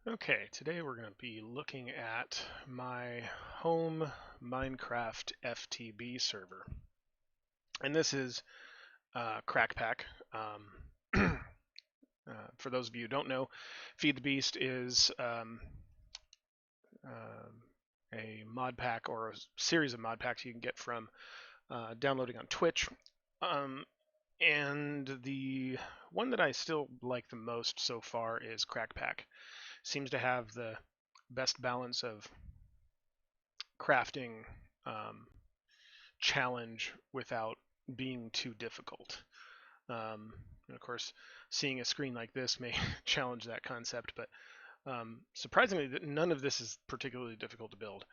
Okay, today we're going to be looking at my home Minecraft FTB server. And this is Crackpack. For those of you who don't know, Feed the Beast is a mod pack or a series of mod packs you can get from downloading on Twitch. And the one that I still like the most so far is Crackpack. Seems to have the best balance of crafting challenge without being too difficult. And of course, seeing a screen like this may challenge that concept, but surprisingly, none of this is particularly difficult to build.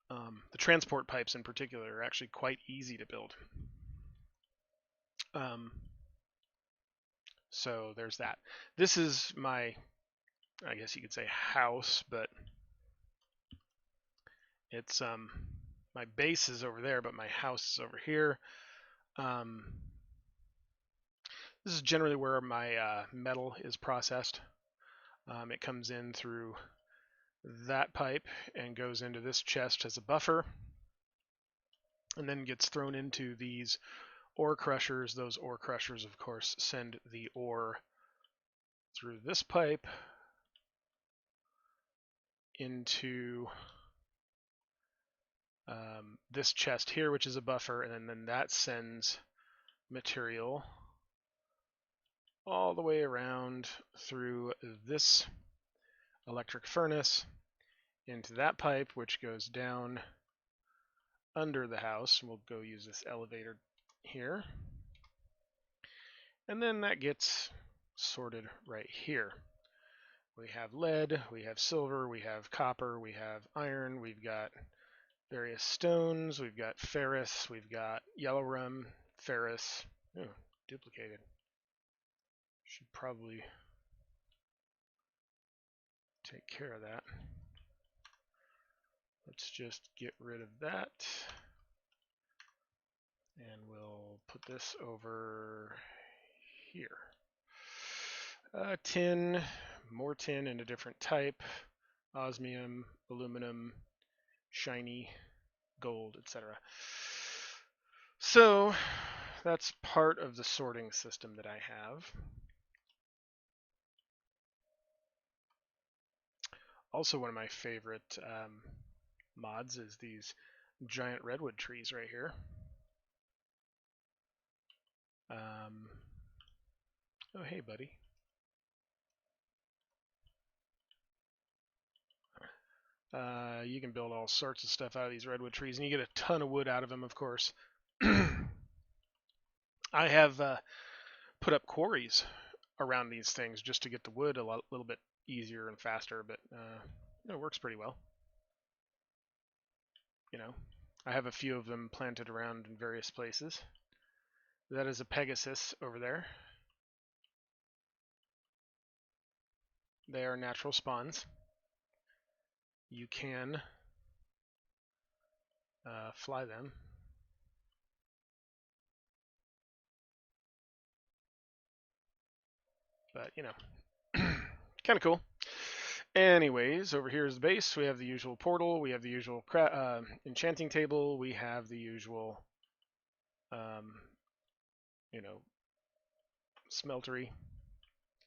The transport pipes in particular are actually quite easy to build. So there's that. This is my, I guess you could say, house, but it's my base is over there, but my house is over here. This is generally where my metal is processed. It comes in through that pipe and goes into this chest as a buffer, and then gets thrown into these ore crushers. Those ore crushers, of course, send the ore through this pipe into this chest here, which is a buffer, and then that sends material all the way around through this electric furnace into that pipe, which goes down under the house. We'll go use this elevator here. And then that gets sorted right here. We have lead, we have silver, we have copper, we have iron, we've got various stones, we've got ferrous, we've got yellow rum, ferrous. Oh, duplicated. Should probably take care of that. Let's just get rid of that. And we'll put this over here. Tin, more tin in a different type, osmium, aluminum, shiny, gold, etc. So that's part of the sorting system that I have. Also, one of my favorite mods is these giant redwood trees right here. Oh, hey, buddy. You can build all sorts of stuff out of these redwood trees, and you get a ton of wood out of them, of course. I have put up quarries around these things just to get the wood a little bit easier and faster, but it works pretty well. You know, I have a few of them planted around in various places. That is a Pegasus over there. They are natural spawns. You can fly them. But, you know, kind of cool. Anyways, over here is the base. We have the usual portal. We have the usual enchanting table. We have the usual, you know, smeltery,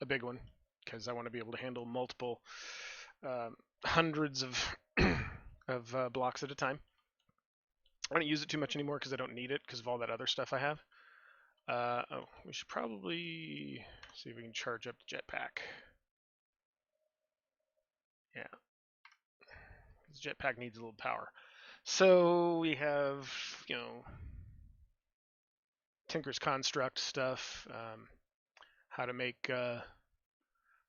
a big one, because I want to be able to handle multiple hundreds of of blocks at a time. I don't use it too much anymore because I don't need it because of all that other stuff I have. Oh, we should probably see if we can charge up the jetpack. Yeah, this jetpack needs a little power. So we have, you know, Tinker's Construct stuff, how to make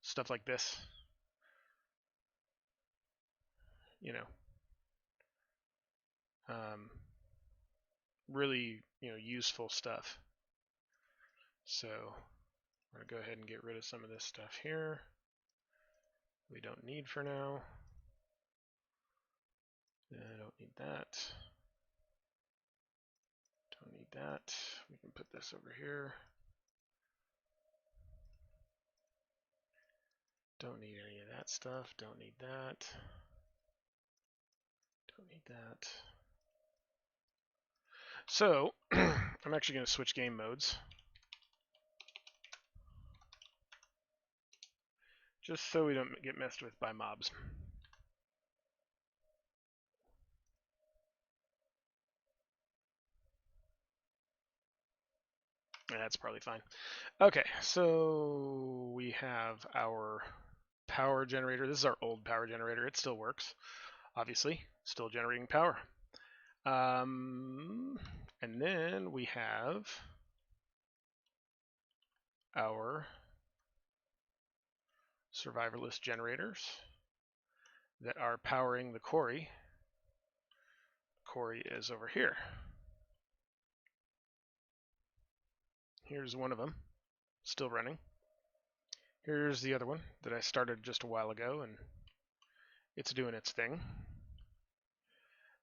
stuff like this. You know, really, you know, useful stuff. So we're gonna go ahead and get rid of some of this stuff here. We don't need for now. I don't need that. Don't need that. We can put this over here. Don't need any of that that stuff. Don't need that. Don't need that. So, I'm actually going to switch game modes. Just so we don't get messed with by mobs. That's probably fine. Okay, so we have our power generator. This is our old power generator. It still works, obviously. Still generating power. And then we have our survivalist generators that are powering the quarry. The quarry is over here. Here's one of them, still running. Here's the other one that I started just a while ago, and it's doing its thing.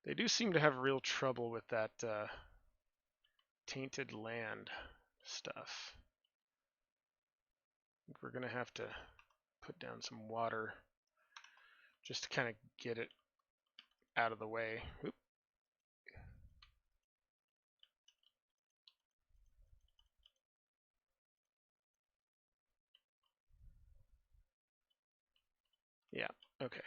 They do seem to have real trouble with that tainted land stuff. I think we're going to have to put down some water just to kind of get it out of the way. Oop. Yeah, okay.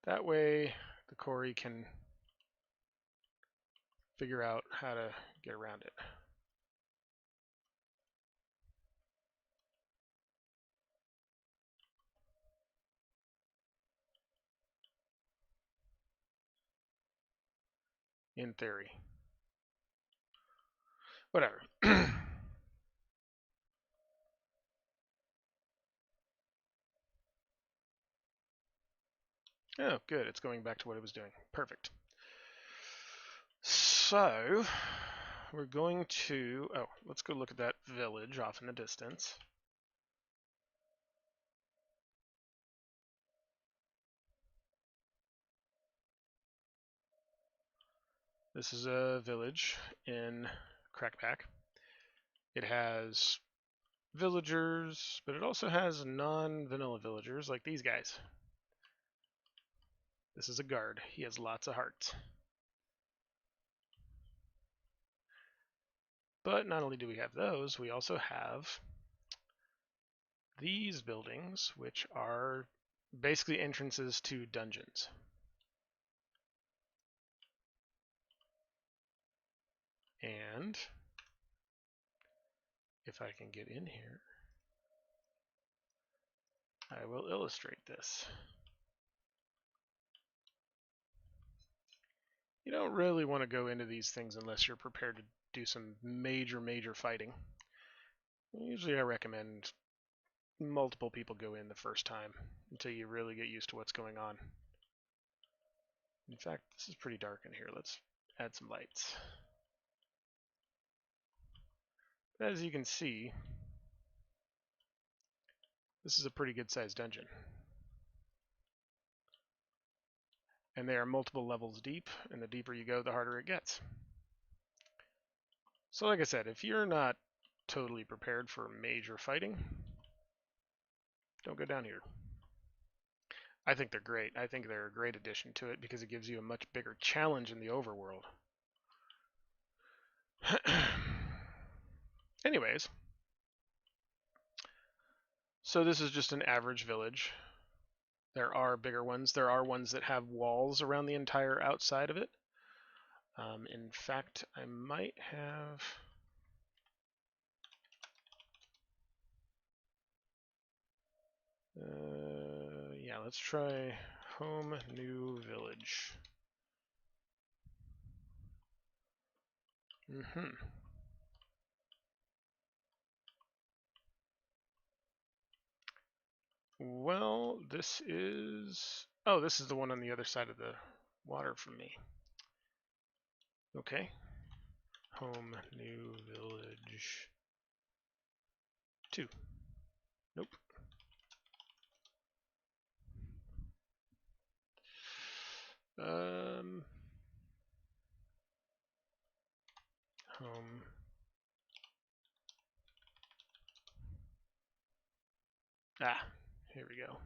That way the quarry can figure out how to get around it. In theory. Whatever. Oh, good. It's going back to what it was doing. Perfect. So, we're going to... Oh, let's go look at that village off in the distance. This is a village in Crackpack. It has villagers, but it also has non-vanilla villagers like these guys. This is a guard. He has lots of hearts. But not only do we have those, we also have these buildings, which are basically entrances to dungeons. And if I can get in here, I will illustrate this. You don't really want to go into these things unless you're prepared to do some major fighting. Usually I recommend multiple people go in the first time until you really get used to what's going on. In fact, this is pretty dark in here. Let's add some lights. As you can see, this is a pretty good sized dungeon. And they are multiple levels deep, and the deeper you go, the harder it gets. So like I said, if you're not totally prepared for major fighting, don't go down here. I think they're great. I think they're a great addition to it because it gives you a much bigger challenge in the overworld. Anyways, so this is just an average village. There are bigger ones. There are ones that have walls around the entire outside of it. In fact, I might have... yeah, let's try home new village. Well, this is... Oh, this is the one on the other side of the water from me. Okay. Home new village 2. Nope. Home Ah, here we go.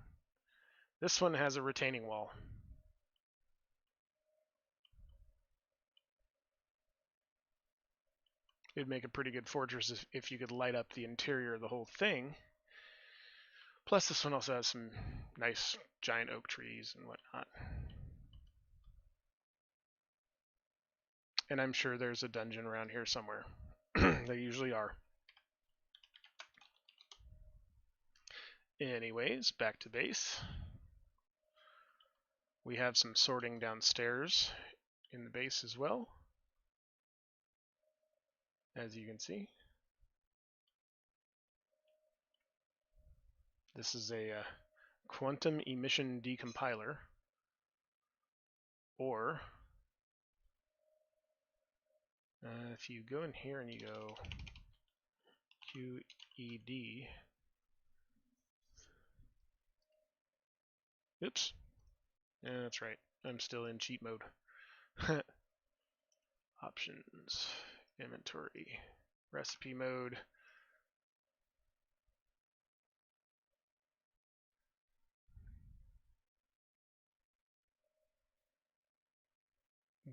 This one has a retaining wall. It'd make a pretty good fortress if you could light up the interior of the whole thing. Plus, this one also has some nice giant oak trees and whatnot. And I'm sure there's a dungeon around here somewhere. They usually are. Anyways, back to base. We have some sorting downstairs in the base as well, as you can see. This is a quantum emission decompiler, or if you go in here and you go QED, oops, yeah, that's right, I'm still in cheat mode. Options, inventory, recipe mode.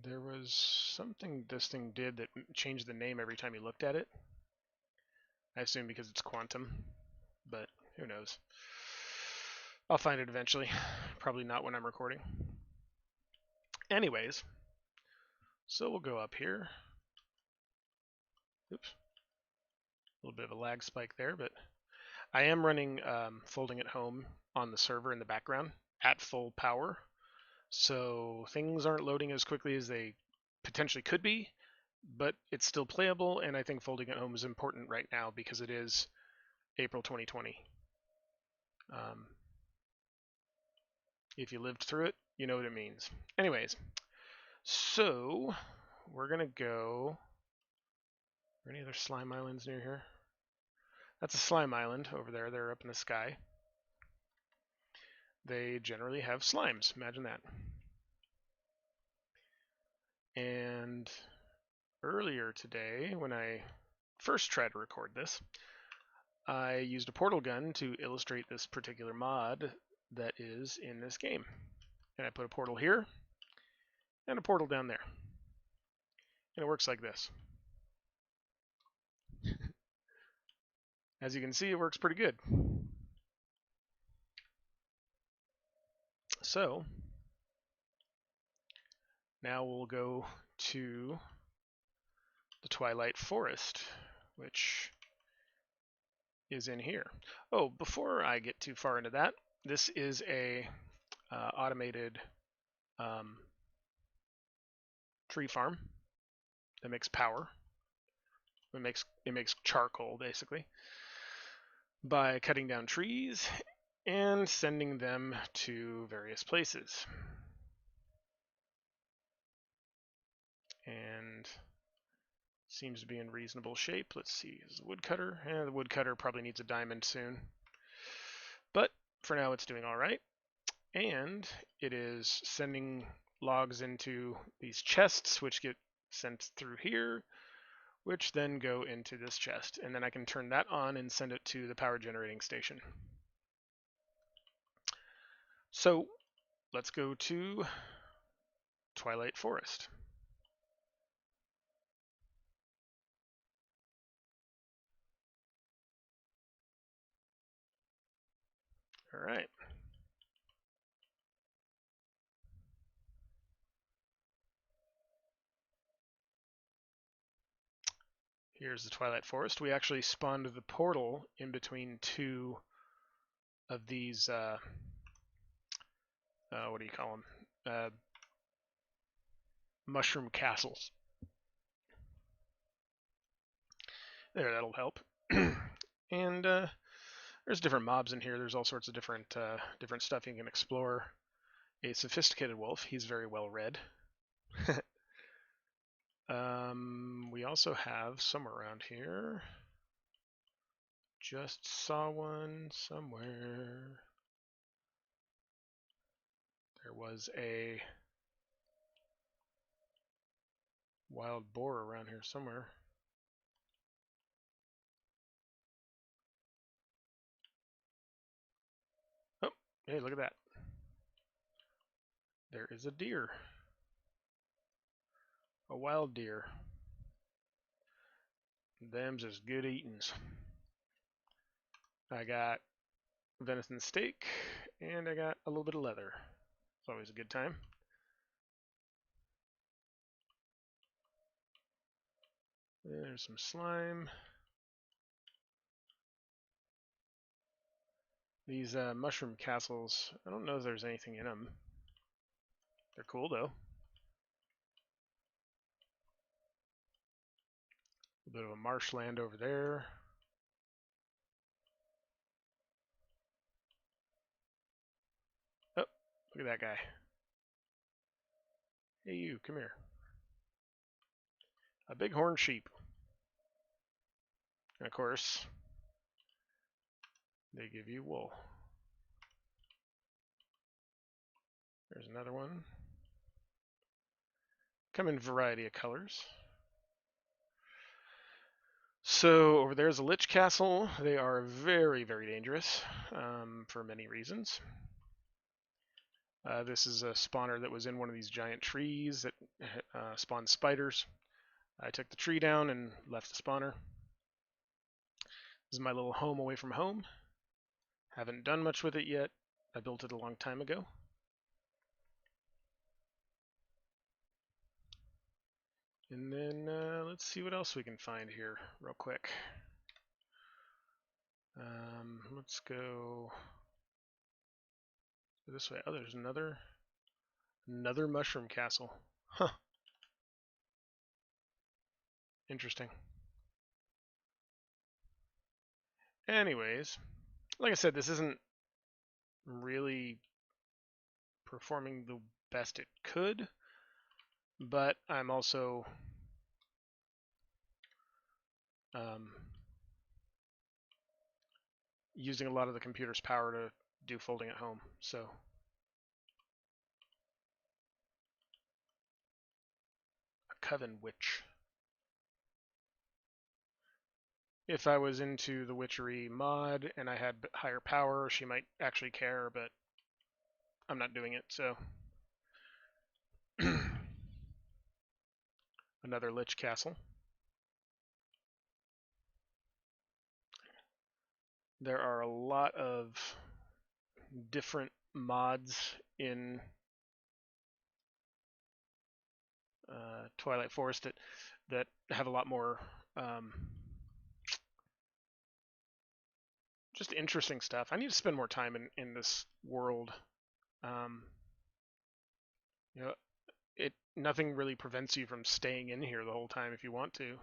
There was something this thing did that changed the name every time you looked at it. I assume because it's quantum, but who knows. I'll find it eventually. Probably not when I'm recording. Anyways, so we'll go up here. Oops. A little bit of a lag spike there, but I am running Folding at Home on the server in the background at full power. So things aren't loading as quickly as they potentially could be, but it's still playable, and I think Folding at Home is important right now because it is April 2020. If you lived through it, you know what it means. Anyways, so we're going to go... Are there any other slime islands near here? That's a slime island over there. They're up in the sky. They generally have slimes. Imagine that. And earlier today, when I first tried to record this, I used a portal gun to illustrate this particular mod that is in this game. And I put a portal here and a portal down there. And it works like this. As you can see, it works pretty good. So now we'll go to the Twilight Forest, which is in here. Oh, before I get too far into that, this is a automated tree farm that makes power. It makes charcoal basically by cutting down trees and sending them to various places. And seems to be in reasonable shape. Let's see, is the woodcutter? Yeah, the woodcutter probably needs a diamond soon. But for now it's doing all right. And it is sending logs into these chests, which get sent through here, which then go into this chest. And then I can turn that on and send it to the power generating station. So let's go to Twilight Forest. All right. Here's the Twilight Forest. We actually spawned the portal in between two of these, what do you call them? Mushroom castles. There, that'll help. And there's different mobs in here. There's all sorts of different stuff you can explore. A sophisticated wolf. He's very well read. We also have somewhere around here. Just saw one somewhere. There was a wild boar around here somewhere. Hey, look at that. There is a deer. A wild deer. Them's is good eatings. I got venison steak, and I got a little bit of leather. It's always a good time. There's some slime. These mushroom castles, I don't know if there's anything in them. They're cool though. A bit of a marshland over there. Oh, look at that guy. Hey you, come here. A bighorn sheep. And of course, they give you wool. There's another one. Come in a variety of colors. So over there is a lich castle. They are very, very dangerous for many reasons. This is a spawner that was in one of these giant trees that spawned spiders. I took the tree down and left the spawner. This is my little home away from home. Haven't done much with it yet. I built it a long time ago. And then let's see what else we can find here real quick. Let's go this way. Oh, there's another mushroom castle. Huh. Interesting. Anyways, like I said, this isn't really performing the best it could, but I'm also using a lot of the computer's power to do folding at home. So a coven witch. If I was into the witchery mod and I had higher power, she might actually care, but I'm not doing it, so. Another lich castle. There are a lot of different mods in Twilight Forest that have a lot more just interesting stuff. I need to spend more time in this world. You know, nothing really prevents you from staying in here the whole time if you want to.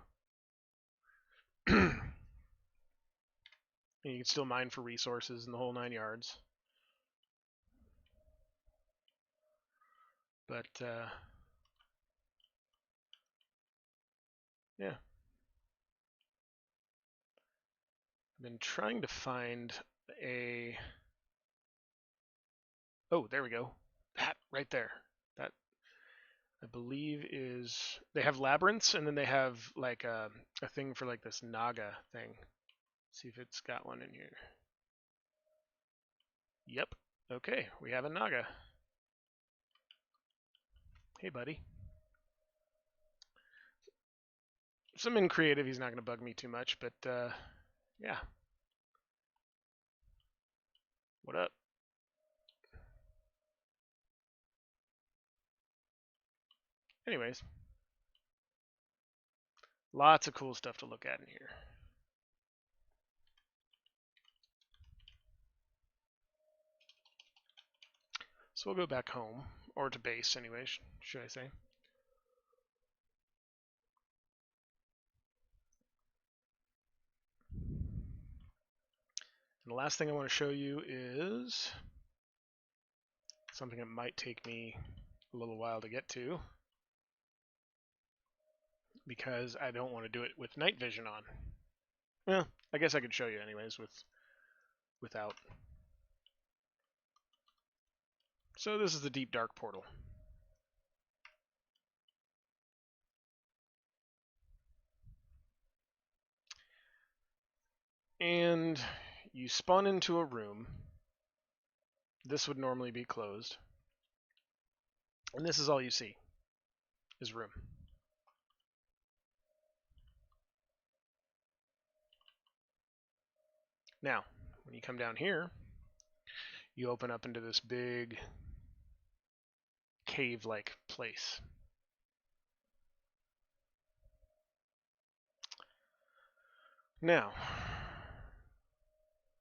And you can still mine for resources and the whole 9 yards. But yeah. I've been trying to find a... Oh, there we go. That right there. That, I believe, is... They have labyrinths, and then they have like a thing for like this Naga thing. Let's see if it's got one in here. Yep. Okay, we have a Naga. Hey, buddy. Some in creative, he's not going to bug me too much, but yeah. What up? Anyways, lots of cool stuff to look at in here. So we'll go back home, or to base anyways, should I say. And the last thing I want to show you is something that might take me a little while to get to, because I don't want to do it with night vision on. Well, I guess I could show you anyways without. So this is the deep dark portal. And you spawn into a room this would normally be closed. And this is all you see, is room. Now, when you come down here, you open up into this big cave-like place. Now,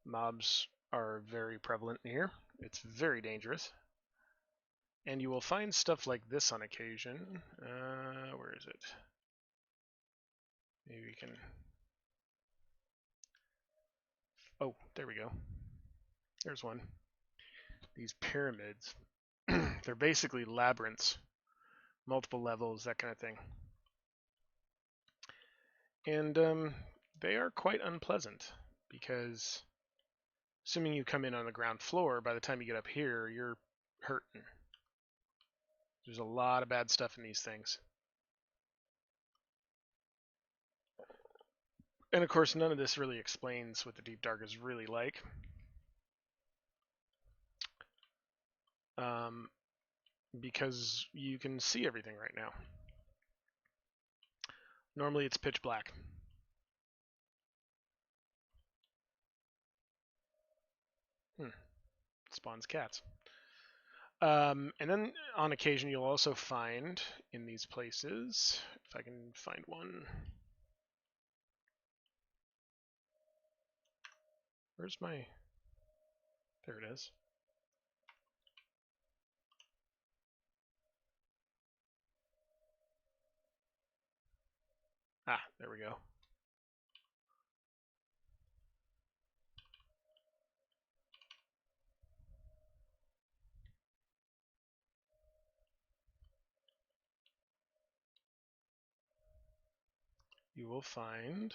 mobs are very prevalent here. It's very dangerous. And you will find stuff like this on occasion. Where is it? Maybe we can... Oh, there we go. There's one. These pyramids. They're basically labyrinths. Multiple levels, that kind of thing. And they are quite unpleasant because assuming you come in on the ground floor, by the time you get up here, you're hurting. There's a lot of bad stuff in these things. And of course, none of this really explains what the Deep Dark is really like. Because you can see everything right now. Normally it's pitch black. Spawns cats. And then on occasion you'll also find in these places, if I can find one. Where's my... There it is. Ah, there we go. You will find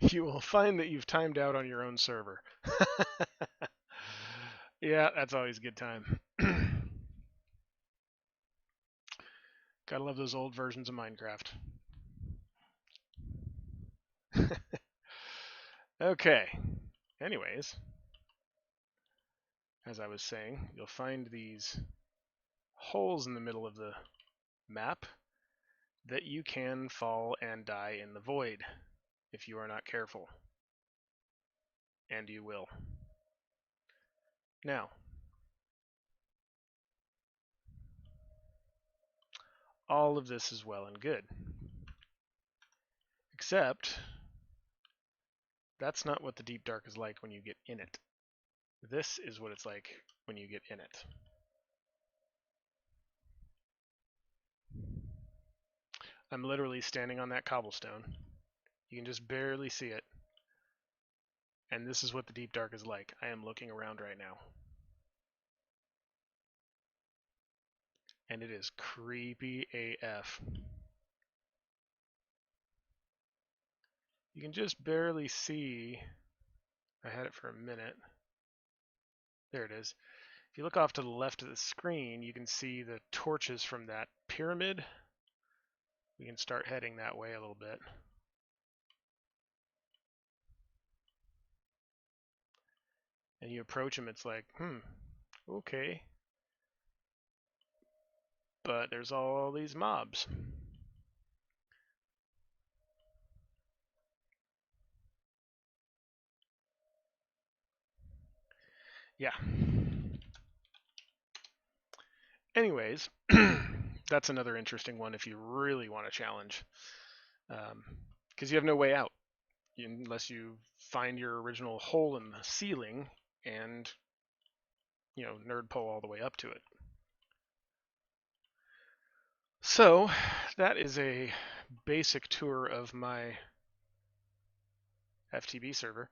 you will find that you've timed out on your own server. Yeah, that's always a good time. Gotta love those old versions of Minecraft. Okay. Anyways, as I was saying, you'll find these holes in the middle of the map that you can fall and die in the void if you are not careful. And you will. Now, all of this is well and good. Except, that's not what the Deep Dark is like when you get in it. This is what it's like when you get in it. I'm literally standing on that cobblestone. You can just barely see it. And this is what the Deep Dark is like. I am looking around right now. And it is creepy AF. You can just barely see. I had it for a minute. There it is. If you look off to the left of the screen, you can see the torches from that pyramid. We can start heading that way a little bit. And you approach them, it's like, okay. But there's all these mobs. Yeah. Anyways, that's another interesting one if you really want to challenge. Because you have no way out unless you find your original hole in the ceiling and, nerd pull all the way up to it. So that is a basic tour of my FTB server.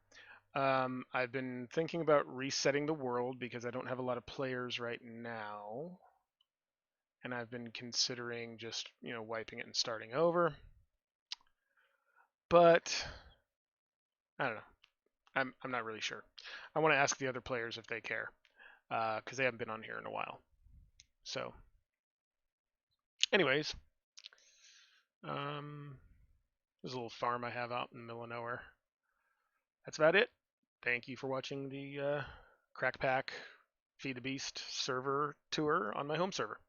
I've been thinking about resetting the world because I don't have a lot of players right now. And I've been considering just, wiping it and starting over. But I don't know. I'm not really sure. I want to ask the other players if they care, because they haven't been on here in a while. So, anyways, There's a little farm I have out in the middle of nowhere. That's about it. Thank you for watching the Crackpack Feed the Beast server tour on my home server.